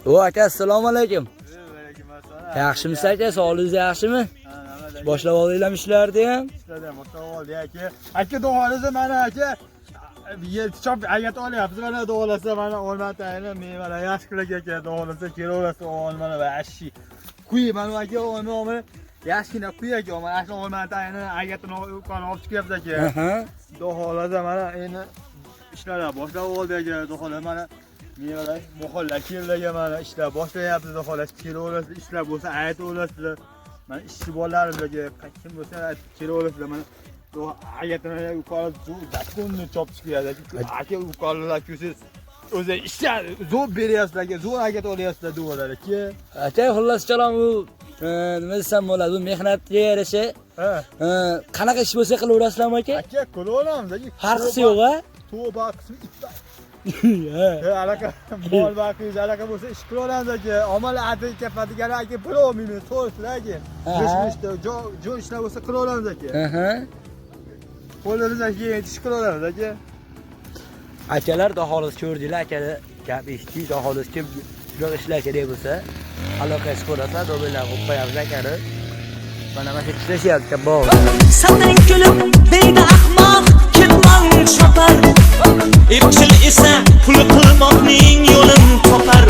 O aka, assalomu alaykum. Alaykum assalom. Yaxshimisiz aka? Sog'lig'ingiz yaxshimi? Boshlab oldinglarmi ishlarni ham? Ishlarni boshlab oldik aka. Aka duolarsiz mana aka. Chop ayat olyapmiz mana duolarsiz mana olmatayni mevalar yaxshi qilak aka duolarsiz kelaverasiz olmani va ashi. Quy mana aka olmani yaxshina quy aka mana shu olmatayni ayatini olib chiqyapsiz aka. Duolarsiz mana endi ishlarni boshlab oldik aka. Duolar mana mevalar muhalla keldiga mana ishlar boshlayapmiz xolos kelaverasiz ishlar bo'lsa aytaverasizlar mana ishchi bolalarga kim bo'lsa kelaverasizlar mana ayatini yuqori dasturni chop chiqyapti aka yuqorilar ko'rsangiz o'zi ishlar zo'r beryapsizlarga zo'r ayat olyapsizlar duolar aka aka xullas kalom u nima desam bo'ladi u mehnatga yarasha qanaqa ish bo'lsa qilaverasizlarmi aka aka qilaveramiz aka farqi yo'q a to'ba qismi ikkita alaka mol baqiz alaka bo'lsa ish qilaveramiz aka omal ati kapadigan aka pul olmaymiz to'g'risizlar aka ishda jo ishlar bo'lsa qilaveramiz aka qo'lingizdan kelgan ish qilaveramiz aka akalar xolos ko'rdinglar akani gap eshitdingiz xolos kim shunaqa ishlar kerak bo'lsa aloqasi ko'rasizlar do'bellar qo'yib qo'yamiz akani mana shu ishlashyapti bog' Satang kulib deydi ahmoq ketmang chopar Epchil esa pul qilmoqning yo'lin topar